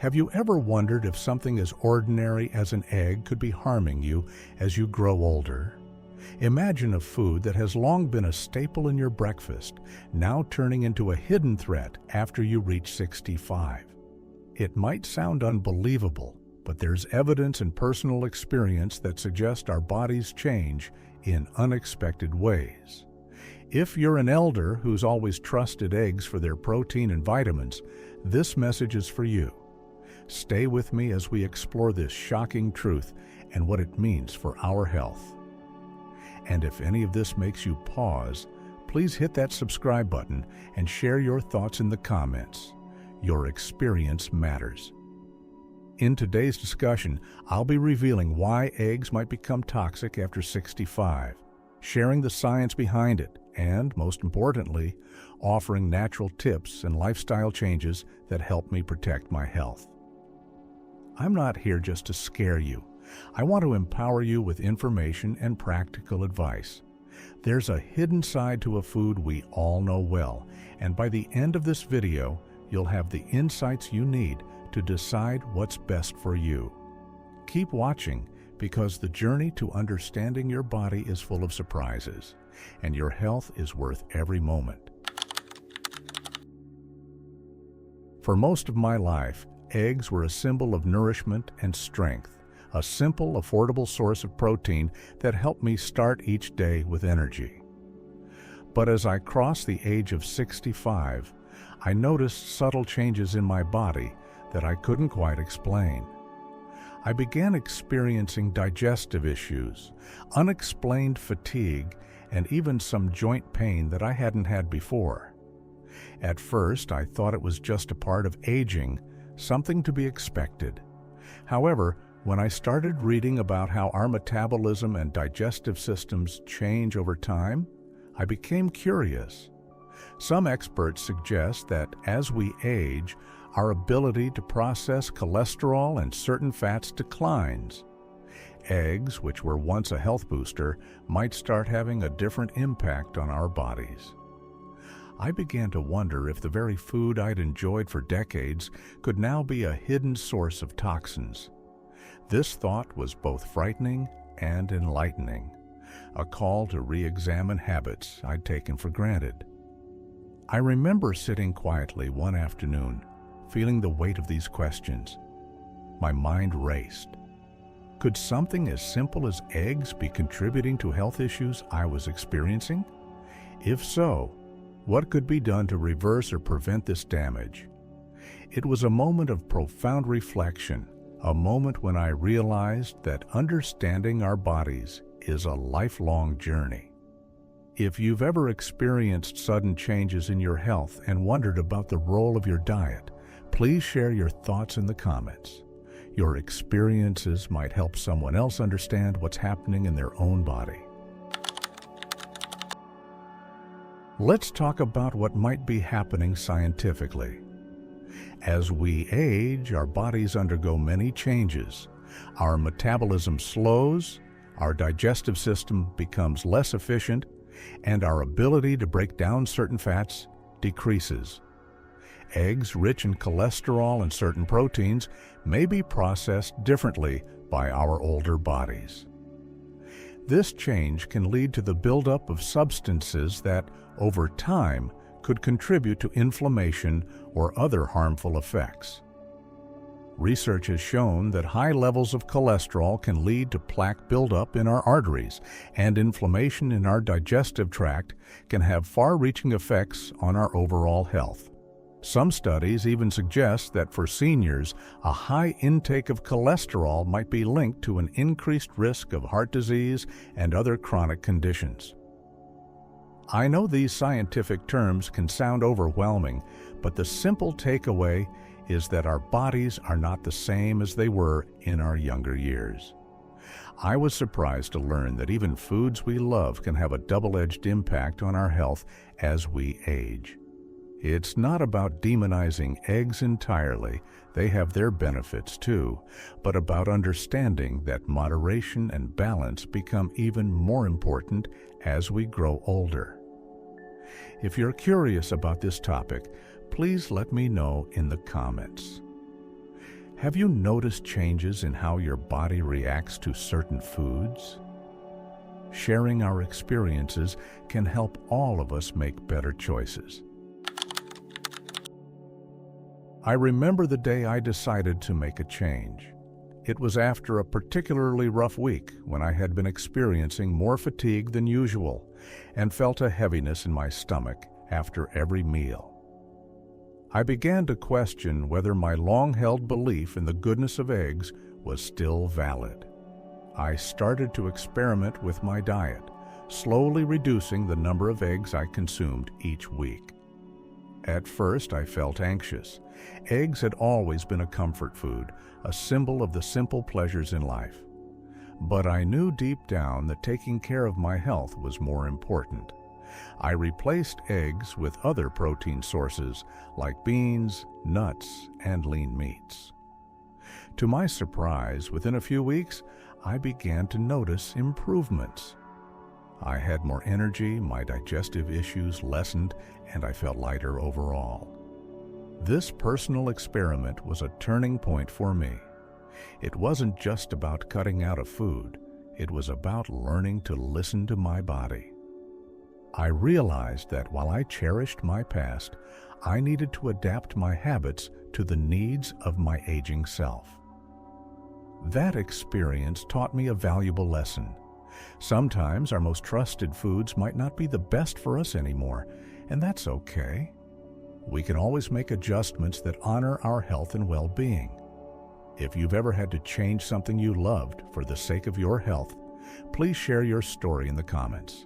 Have you ever wondered if something as ordinary as an egg could be harming you as you grow older? Imagine a food that has long been a staple in your breakfast, now turning into a hidden threat after you reach 65. It might sound unbelievable, but there's evidence and personal experience that suggest our bodies change in unexpected ways. If you're an elder who's always trusted eggs for their protein and vitamins, this message is for you. Stay with me as we explore this shocking truth and what it means for our health. And if any of this makes you pause, please hit that subscribe button and share your thoughts in the comments. Your experience matters. In today's discussion, I'll be revealing why eggs might become toxic after 65, sharing the science behind it, and, most importantly, offering natural tips and lifestyle changes that help me protect my health. I'm not here just to scare you. I want to empower you with information and practical advice. There's a hidden side to a food we all know well, and by the end of this video, you'll have the insights you need to decide what's best for you. Keep watching, because the journey to understanding your body is full of surprises, and your health is worth every moment. For most of my life, eggs were a symbol of nourishment and strength, a simple, affordable source of protein that helped me start each day with energy. But as I crossed the age of 65, I noticed subtle changes in my body that I couldn't quite explain. I began experiencing digestive issues, unexplained fatigue, and even some joint pain that I hadn't had before. At first, I thought it was just a part of aging, something to be expected. However, when I started reading about how our metabolism and digestive systems change over time, I became curious. Some experts suggest that as we age, our ability to process cholesterol and certain fats declines. Eggs, which were once a health booster, might start having a different impact on our bodies. I began to wonder if the very food I'd enjoyed for decades could now be a hidden source of toxins. This thought was both frightening and enlightening, a call to re-examine habits I'd taken for granted. I remember sitting quietly one afternoon, feeling the weight of these questions. My mind raced. Could something as simple as eggs be contributing to health issues I was experiencing? If so, what could be done to reverse or prevent this damage? It was a moment of profound reflection, a moment when I realized that understanding our bodies is a lifelong journey. If you've ever experienced sudden changes in your health and wondered about the role of your diet, please share your thoughts in the comments. Your experiences might help someone else understand what's happening in their own body. Let's talk about what might be happening scientifically. As we age, our bodies undergo many changes. Our metabolism slows, our digestive system becomes less efficient, and our ability to break down certain fats decreases. Eggs rich in cholesterol and certain proteins may be processed differently by our older bodies. This change can lead to the buildup of substances that, over time, could contribute to inflammation or other harmful effects. Research has shown that high levels of cholesterol can lead to plaque buildup in our arteries, and inflammation in our digestive tract can have far-reaching effects on our overall health. Some studies even suggest that for seniors, a high intake of cholesterol might be linked to an increased risk of heart disease and other chronic conditions. I know these scientific terms can sound overwhelming, but the simple takeaway is that our bodies are not the same as they were in our younger years. I was surprised to learn that even foods we love can have a double-edged impact on our health as we age. It's not about demonizing eggs entirely, they have their benefits too, but about understanding that moderation and balance become even more important as we grow older. If you're curious about this topic, please let me know in the comments. Have you noticed changes in how your body reacts to certain foods? Sharing our experiences can help all of us make better choices. I remember the day I decided to make a change. It was after a particularly rough week when I had been experiencing more fatigue than usual and felt a heaviness in my stomach after every meal. I began to question whether my long-held belief in the goodness of eggs was still valid. I started to experiment with my diet, slowly reducing the number of eggs I consumed each week. At first, I felt anxious. Eggs had always been a comfort food, a symbol of the simple pleasures in life. But I knew deep down that taking care of my health was more important. I replaced eggs with other protein sources like beans, nuts, and lean meats. To my surprise, within a few weeks, I began to notice improvements. I had more energy, my digestive issues lessened, and I felt lighter overall. This personal experiment was a turning point for me. It wasn't just about cutting out of food. It was about learning to listen to my body. I realized that while I cherished my past, I needed to adapt my habits to the needs of my aging self. That experience taught me a valuable lesson. Sometimes our most trusted foods might not be the best for us anymore, and that's okay. We can always make adjustments that honor our health and well-being. If you've ever had to change something you loved for the sake of your health, please share your story in the comments.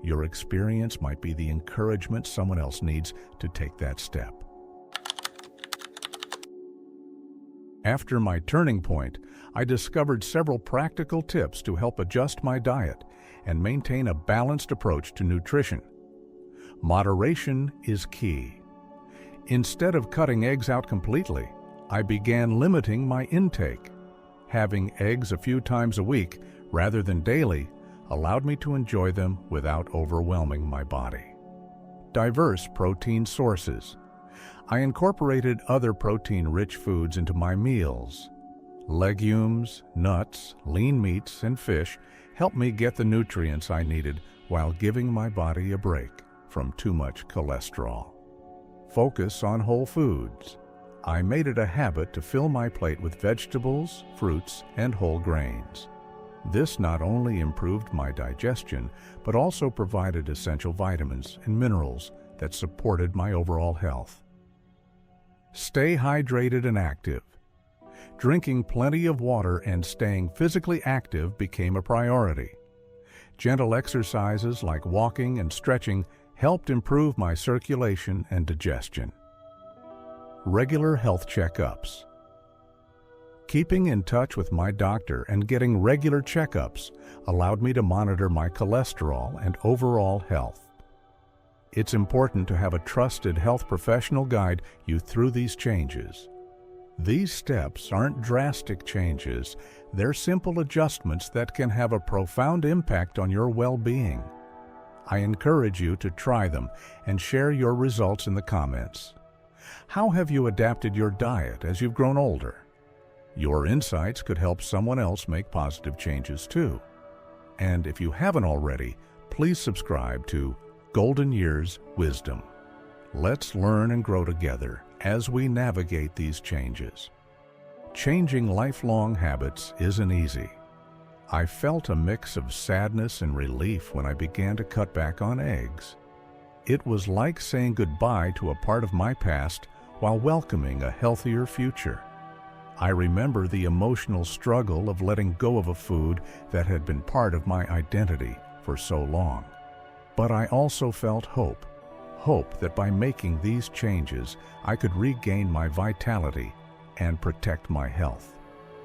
Your experience might be the encouragement someone else needs to take that step. After my turning point, I discovered several practical tips to help adjust my diet and maintain a balanced approach to nutrition. Moderation is key. Instead of cutting eggs out completely, I began limiting my intake. Having eggs a few times a week rather than daily allowed me to enjoy them without overwhelming my body. Diverse protein sources. I incorporated other protein-rich foods into my meals. Legumes, nuts, lean meats, and fish helped me get the nutrients I needed while giving my body a break from too much cholesterol. Focus on whole foods. I made it a habit to fill my plate with vegetables, fruits, and whole grains. This not only improved my digestion, but also provided essential vitamins and minerals that supported my overall health. Stay hydrated and active. Drinking plenty of water and staying physically active became a priority. Gentle exercises like walking and stretching helped improve my circulation and digestion. Regular health checkups. Keeping in touch with my doctor and getting regular checkups allowed me to monitor my cholesterol and overall health. It's important to have a trusted health professional guide you through these changes. These steps aren't drastic changes, they're simple adjustments that can have a profound impact on your well-being. I encourage you to try them and share your results in the comments. How have you adapted your diet as you've grown older? Your insights could help someone else make positive changes too. And if you haven't already, please subscribe to Golden Years Wisdom. Let's learn and grow together as we navigate these changes. Changing lifelong habits isn't easy. I felt a mix of sadness and relief when I began to cut back on eggs. It was like saying goodbye to a part of my past while welcoming a healthier future. I remember the emotional struggle of letting go of a food that had been part of my identity for so long. But I also felt hope that by making these changes, I could regain my vitality and protect my health.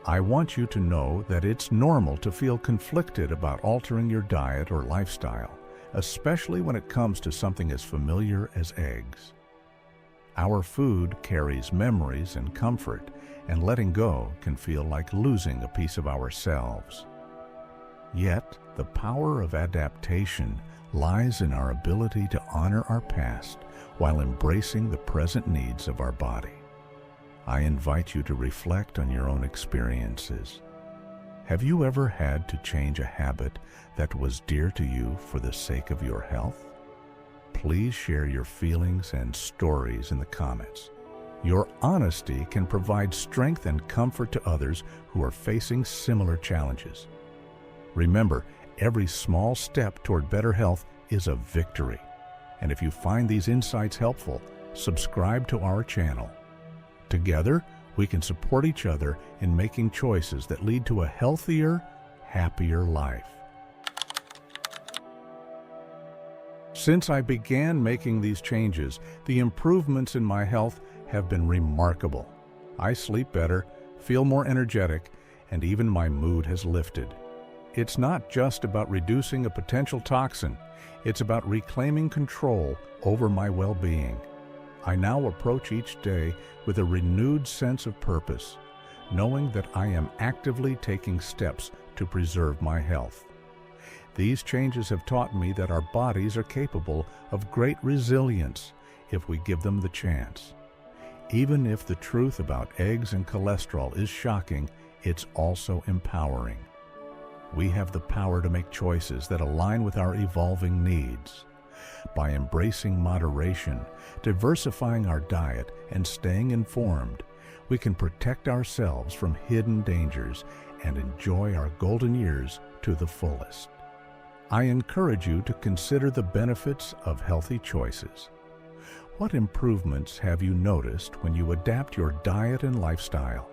I want you to know that it's normal to feel conflicted about altering your diet or lifestyle, especially when it comes to something as familiar as eggs. Our food carries memories and comfort, and letting go can feel like losing a piece of ourselves. Yet, the power of adaptation lies in our ability to honor our past while embracing the present needs of our body. I invite you to reflect on your own experiences. Have you ever had to change a habit that was dear to you for the sake of your health? Please share your feelings and stories in the comments. Your honesty can provide strength and comfort to others who are facing similar challenges. Remember, every small step toward better health is a victory. And if you find these insights helpful, subscribe to our channel. Together, we can support each other in making choices that lead to a healthier, happier life. Since I began making these changes, the improvements in my health have been remarkable. I sleep better, feel more energetic, and even my mood has lifted. It's not just about reducing a potential toxin, it's about reclaiming control over my well-being. I now approach each day with a renewed sense of purpose, knowing that I am actively taking steps to preserve my health. These changes have taught me that our bodies are capable of great resilience if we give them the chance. Even if the truth about eggs and cholesterol is shocking, it's also empowering. We have the power to make choices that align with our evolving needs. By embracing moderation, diversifying our diet, and staying informed, we can protect ourselves from hidden dangers and enjoy our golden years to the fullest. I encourage you to consider the benefits of healthy choices. What improvements have you noticed when you adapt your diet and lifestyle?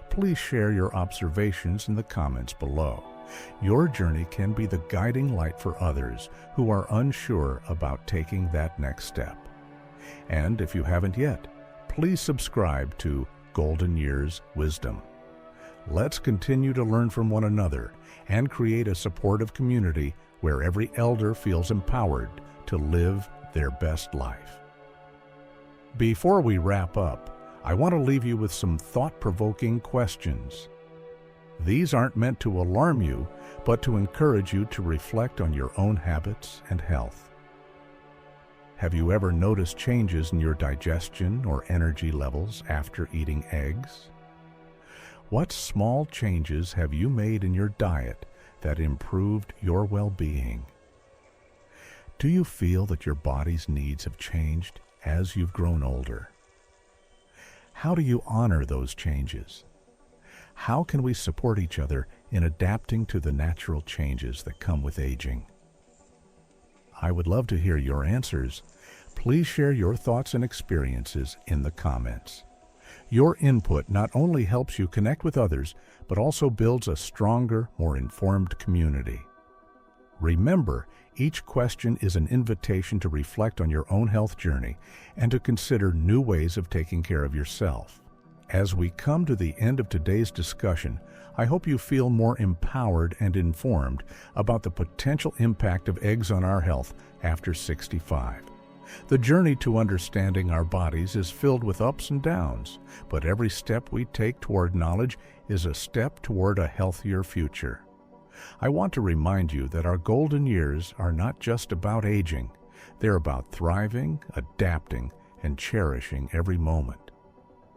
Please share your observations in the comments below. Your journey can be the guiding light for others who are unsure about taking that next step. And if you haven't yet, please subscribe to Golden Years Wisdom. Let's continue to learn from one another and create a supportive community where every elder feels empowered to live their best life. Before we wrap up, I want to leave you with some thought-provoking questions. These aren't meant to alarm you, but to encourage you to reflect on your own habits and health. Have you ever noticed changes in your digestion or energy levels after eating eggs? What small changes have you made in your diet that improved your well-being? Do you feel that your body's needs have changed as you've grown older? How do you honor those changes? How can we support each other in adapting to the natural changes that come with aging? I would love to hear your answers. Please share your thoughts and experiences in the comments. Your input not only helps you connect with others, but also builds a stronger, more informed community. Remember, each question is an invitation to reflect on your own health journey and to consider new ways of taking care of yourself. As we come to the end of today's discussion, I hope you feel more empowered and informed about the potential impact of eggs on our health after 65. The journey to understanding our bodies is filled with ups and downs, but every step we take toward knowledge is a step toward a healthier future. I want to remind you that our golden years are not just about aging. They're about thriving, adapting, and cherishing every moment.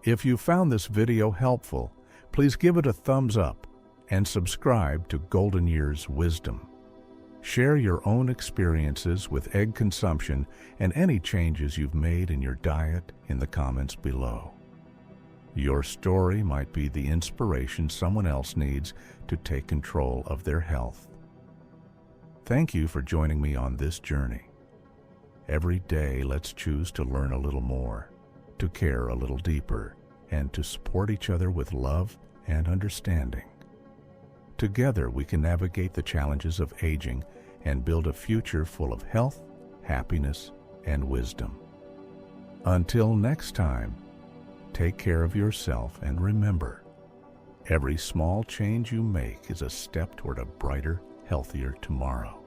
If you found this video helpful, please give it a thumbs up and subscribe to Golden Years Wisdom. Share your own experiences with egg consumption and any changes you've made in your diet in the comments below. Your story might be the inspiration someone else needs to take control of their health. Thank you for joining me on this journey. Every day, let's choose to learn a little more, to care a little deeper, and to support each other with love and understanding. Together, we can navigate the challenges of aging and build a future full of health, happiness, and wisdom. Until next time, take care of yourself and remember, every small change you make is a step toward a brighter, healthier tomorrow.